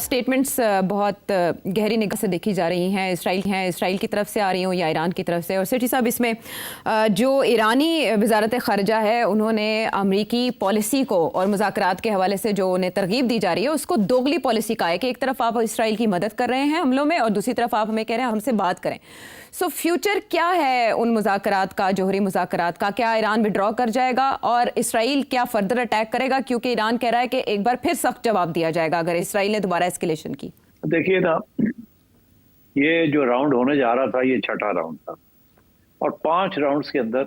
Statements बहुत गहरी निगाह से देखी जा रही हैं, इसराइल की तरफ से आ रही हो या ईरान की तरफ से। और सेठी साहब, इसमें जो ईरानी वजारत ख़ारजा है उन्होंने अमरीकी पॉलिसी को और मुज़ाकरात के हवाले से जो उन्हें तरगीब दी जा रही है उसको दोगली पॉलिसी का है कि एक तरफ आप इसराइल की मदद कर रहे हैं हमलों में और दूसरी तरफ आप हमें कह रहे हैं हमसे बात करें। सो फ्यूचर क्या है उन मुज़ाकरात का, जोहरी मुज़ाकरात का? क्या ईरान विड्रॉ कर जाएगा और इसराइल क्या फर्दर अटैक करेगा? क्योंकि ईरान कह रहा है कि एक बार फिर सख्त जवाब दिया जाएगा अगर इसराइल ने दोबारा एस्केलेशन की। देखिए ना, ये जो राउंड होने जा रहा था ये छठा राउंड था और 5 राउंड्स के अंदर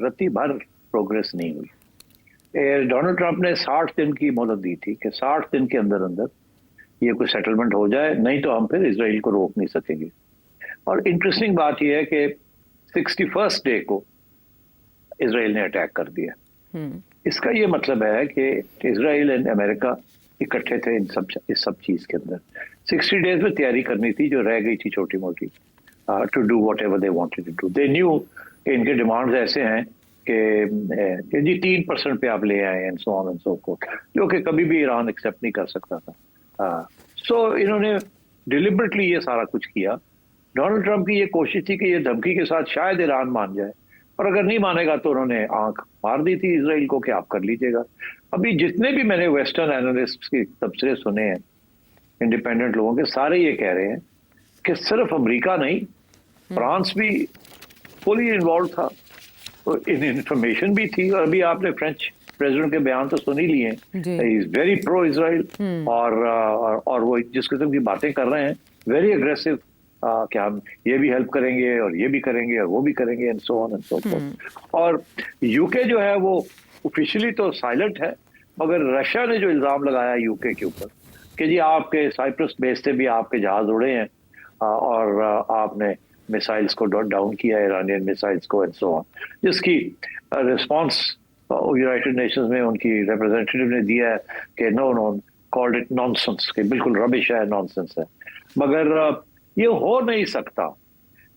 रत्ती भर प्रोग्रेस नहीं हुई। डोनाल्ड ट्रंप ने 60 दिन की मोहलत दी थी कि 60 दिन के अंदर अंदर ये कोई सेटलमेंट हो जाए, नहीं तो हम फिर इसराइल को रोक नहीं सकेंगे। और इंटरेस्टिंग बात यह है कि 61st डे को इसराइल ने अटैक कर दिया। इसका ये मतलब है कि इसराइल एंड अमेरिका इकट्ठे थे इस सब चीज के अंदर। 60 डेज में तैयारी करनी थी जो रह गई थी छोटी मोटी, to do whatever they wanted to do. They knew इनके डिमांड्स ऐसे हैं कि जी 3% पे आप ले आए and so on and so forth, जो कि कभी भी ईरान एक्सेप्ट नहीं कर सकता था। सो इन्होंने डिलिबरेटली ये सारा कुछ किया। डोनाल्ड ट्रंप की ये कोशिश थी कि ये धमकी के साथ शायद ईरान मान जाए, और अगर नहीं मानेगा तो उन्होंने आंख मार दी थी इसराइल को कि आप कर लीजिएगा। अभी जितने भी मैंने वेस्टर्न एनालिस्ट के तबसरे सुने हैं इंडिपेंडेंट लोगों के, सारे ये कह रहे हैं कि सिर्फ अमेरिका नहीं, फ्रांस भी फुली इन्वॉल्व था, तो इंफॉर्मेशन भी थी। और अभी आपने फ्रेंच प्रेसिडेंट के बयान तो सुन ही लिए, he is very pro Israel और वो जिस किस्म की बातें कर रहे हैं, वेरी अग्रेसिव, कि हम ये भी हेल्प करेंगे और ये भी करेंगे और वो भी करेंगे and so on and so fourth. और यूके जो है वो ऑफिशियली तो साइलेंट है, मगर रशिया ने जो इल्जाम लगाया यूके के ऊपर कि जी आपके साइप्रस बेस से भी आपके जहाज उड़े हैं और आपने मिसाइल्स को डाउन किया, ईरानियन मिसाइल्स को एंड सो ऑन, जिसकी रिस्पांस यूनाइटेड नेशंस में उनकी रिप्रेजेंटेटिव ने दिया है कि नो कॉल्ड इट नॉनसेंस, कि बिल्कुल रबिश है, नॉनसेंस है। मगर ये हो नहीं सकता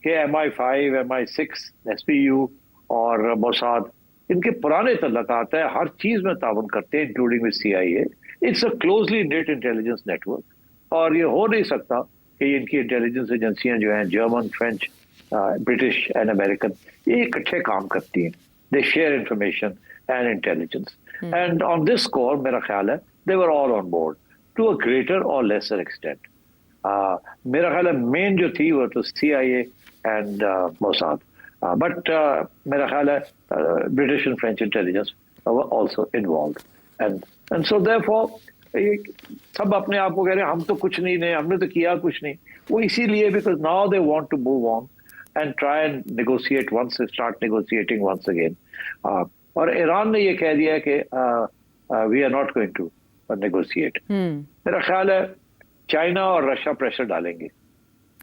कि MI5, MI6, SPU और मोसाद इनके पुराने तल्लुकात है, हर चीज में ताउन करते हैं including with CIA। It's a closely net intelligence network, और ये हो नहीं सकता कि इनकी इंटेलिजेंस एजेंसियां जो हैं German, French, British and American, ये इकट्ठे काम करती हैं। They share information and intelligence, and on this score मेरा ख्याल है they were all on board to a greater or lesser extent. मेरा ख्याल है मेन जो थी वो तो CIA एंड मोसाद, बट मेरा ख्याल है British and French intelligence also involved, and so therefore सब अपने आप को कह रहे हैं हम तो कुछ नहीं, हमने तो किया कुछ नहीं। वो इसीलिए because now they want to move on and try and negotiate once, start negotiating once again. और ईरान ने ये कह दिया कि we are not going to negotiate. मेरा ख्याल है चाइना और रशिया प्रेशर डालेंगे,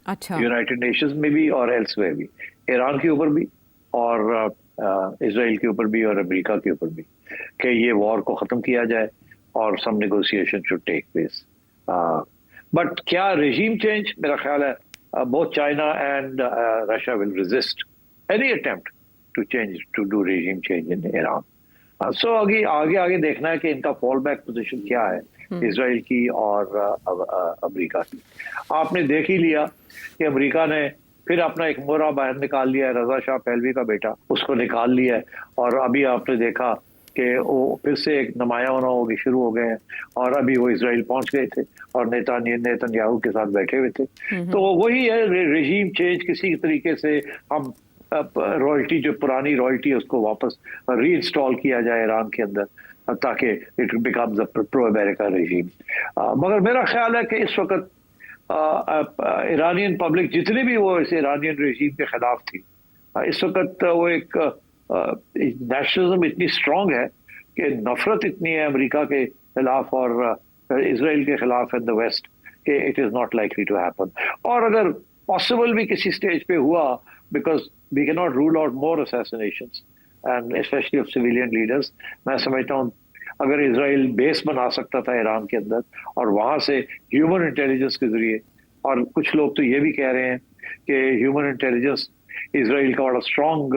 अच्छा, यूनाइटेड नेशंस में भी और एल्सवेयर भी, ईरान के ऊपर भी और इसराइल के ऊपर भी और अमेरिका के ऊपर भी, कि ये वॉर को खत्म किया जाए और some negotiation should take place. But क्या रेजिम चेंज? मेरा ख्याल है both China and Russia will resist any attempt to change, to do regime change in Iran. So आगे देखना है कि इनका फॉल बैक पोजिशन क्या है, इसराइल की और अमेरिका की। आपने देख ही लिया कि अमेरिका ने फिर अपना एक मोहरा बाहर निकाल लिया है, रजा शाह पहलवी का बेटा, उसको निकाल लिया है। और अभी आपने देखा कि वो फिर से एक नुमाया होना होगी शुरू हो गए हैं, और अभी वो इसराइल पहुंच गए थे और नेतन्याहू के साथ बैठे हुए थे। तो वही है रेजीम चेंज, किसी तरीके से हम रॉयल्टी, जो पुरानी रॉयल्टी है उसको वापस रीइंस्टॉल किया जाए ईरान के अंदर, ताकि it becomes a pro America regime. मगर मेरा ख्याल है कि इस वक्त ईरानियन पब्लिक जितनी भी वो इस ईरानियन रेजीम के खिलाफ थी, इस वक्त वो एक नेशनलिज्म इतनी स्ट्रांग है कि नफरत इतनी है अमेरिका के खिलाफ और इसराइल के खिलाफ इन द वेस्ट कि it is not likely to happen. और अगर पॉसिबल भी किसी स्टेज पे हुआ, because we can not rule out more assassinations and specially of civilian leaders, मैं समझता हूँ अगर इसराइल बेस बना सकता था ईरान के अंदर और वहां से ह्यूमन इंटेलिजेंस के जरिए, और कुछ लोग तो ये भी कह रहे हैं कि ह्यूमन इंटेलिजेंस इसराइल का बड़ा स्ट्रॉन्ग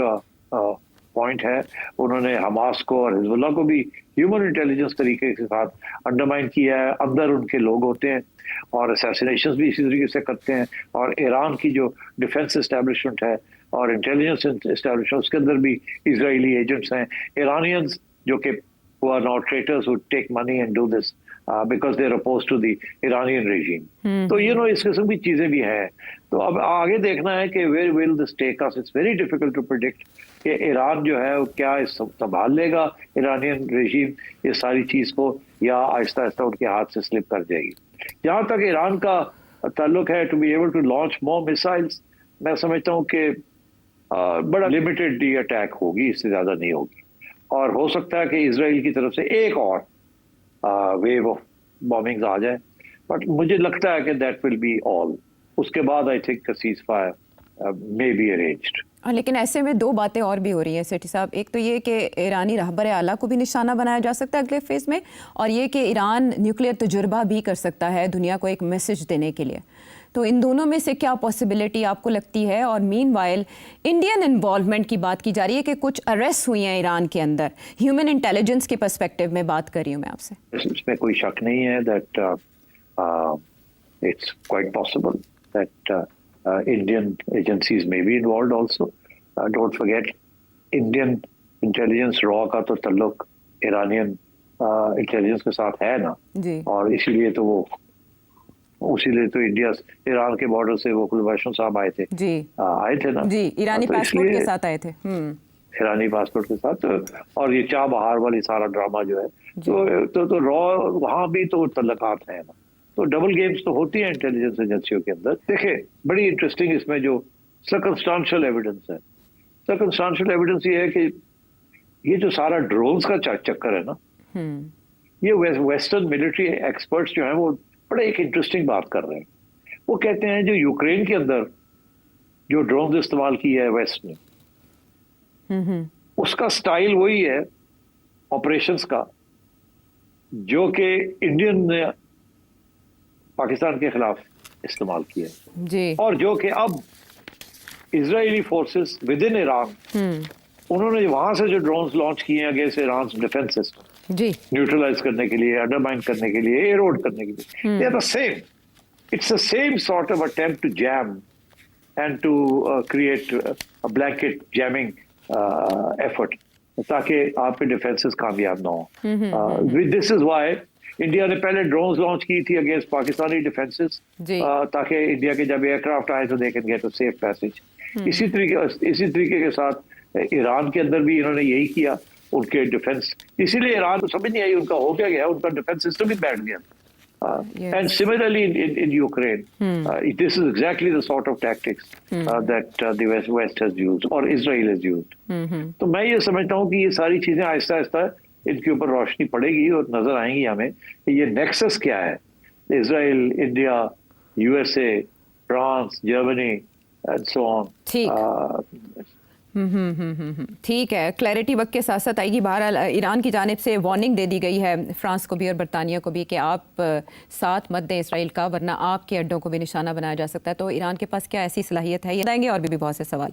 पॉइंट है। उन्होंने हमास को और हिजबुल्लाह को भी ह्यूमन इंटेलिजेंस तरीके के साथ अंडरमाइन किया है। अंदर उनके लोग होते हैं और असैसिनेशंस भी इसी तरीके से करते हैं। और ईरान की जो डिफेंस एस्टेब्लिशमेंट है और इंटेलिजेंस एस्टेब्लिशमेंट, उसके अंदर भी इजरायली एजेंट्स हैं, ईरानियंस, जो कि who are now traitors who take money and do this because they're opposed to the Iranian regime. तो इस किस्म की चीजें भी हैं। तो अब आगे देखना है कि where will this take us? It's very difficult to predict कि ईरान जो है वो क्या संभाल लेगा इरानियन रेजीम ये सारी चीज को, या आहिस्ता आहिस्ता उनके हाथ से स्लिप कर जाएगी। जहां तक ईरान का ताल्लुक है, to be able to launch more missiles, मैं समझता हूँ कि बड़ा लिमिटेड डी अटैक होगी, इससे ज्यादा नहीं होगी। और हो सकता है कि इजराइल की तरफ से एक और वेव ऑफ बॉम्बिंग्स आ जाए, बट मुझे लगता है कि दैट विल बी ऑल। उसके बाद I think cease fire may be arranged. लेकिन ऐसे में दो बातें और भी हो रही हैं सेठी साहब। एक तो ये कि ईरानी रहबर आला को भी निशाना बनाया जा सकता है अगले फेज़ में, और ये कि ईरान न्यूक्लियर तजुर्बा भी कर सकता है दुनिया को एक मैसेज देने के लिए। तो इन दोनों में से क्या पॉसिबिलिटी आपको लगती है? और मीनवाइल इंडियन इन्वॉल्वमेंट की बात की जा रही है कि कुछ अरेस्ट हुई हैं ईरान के अंदर, ह्यूमन इंटेलिजेंस के पर्सपेक्टिव में बात कर रही हूँ मैं आपसे। इसमें कोई शक नहीं है that it's quite possible that Indian agencies may be involved also. Don't forget, Indian intelligence raw का तो ताल्लुक Iranian intelligence के साथ है ना जी। और इसीलिए तो इंडिया ईरान के बॉर्डर से वो कुलभूषण साहब आए थे जी, आए थे ना जी, ईरानी पासपोर्ट के साथ आए थे। ईरानी पासपोर्ट के साथ, और ये चाबहार वाली सारा ड्रामा जो है, तो रॉ वहाँ भी तो तल्लुकात है ना। तो डबल गेम्स तो होती है इंटेलिजेंस एजेंसियों के अंदर। देखिए, बड़ी इंटरेस्टिंग इसमें जो सर्कमस्टांशियल एविडेंस है, सर्कमस्टांशियल एविडेंस ये है कि ये जो सारा ड्रोन्स का चक्कर है ना, ये वेस्टर्न मिलिट्री एक्सपर्ट्स जो हैं वो बड़े एक इंटरेस्टिंग बात कर रहे हैं। वो कहते हैं जो यूक्रेन के अंदर जो ड्रोन्स इस्तेमाल किया है वेस्ट ने, उसका स्टाइल वही है ऑपरेशंस का जो कि इंडियन ने पाकिस्तान के खिलाफ इस्तेमाल किया जी। और जो कि अब Israeli forces with in Iran, उन्होंने वहां से जो ड्रोन्स लॉन्च किए हैं अगेंस्ट ईरान डिफेंस सिस्टम जी, न्यूट्रलाइज करने के लिए, अंडरमाइन करने के लिए, एरोड करने के लिए, they are the same. It's the same sort of attempt to jam and to create a blanket jamming effort, ताकि आपके डिफेंसेस कामयाब ना हो। दिस इज व्हाई इंडिया ने पहले ड्रोन्स लॉन्च की थी अगेंस्ट पाकिस्तानी डिफेंसेस, ताकि इंडिया के जब एयरक्राफ्ट आए तो they can get a safe passage. इसी तरीके के साथ ईरान के अंदर भी इन्होंने यही किया, उनके डिफेंस, इसीलिए ईरान को समझ नहीं आई उनका हो क्या गया, उनका डिफेंस सिस्टम ही बैठ गया। And similarly in Ukraine, this is exactly the sort of tactics that the West has used or Israel has used. तो मैं ये समझता हूँ कि ये सारी चीजें आहिस्ता आहिस्ता इनके ऊपर रोशनी पड़ेगी और नजर आएंगी हमें कि ये नेक्सस क्या है, Israel, India, USA, France, Germany and so on. ठीक है, क्लैरिटी वक्त के साथ साथ आएगी। बहरहाल ईरान की जानिब से वार्निंग दे दी गई है फ्रांस को भी और बरतानिया को भी कि आप साथ मत दें इसराइल का, वरना आपके अड्डों को भी निशाना बनाया जा सकता है। तो ईरान के पास क्या ऐसी सलाहियत है, ये बताएंगे। और भी बहुत से सवाल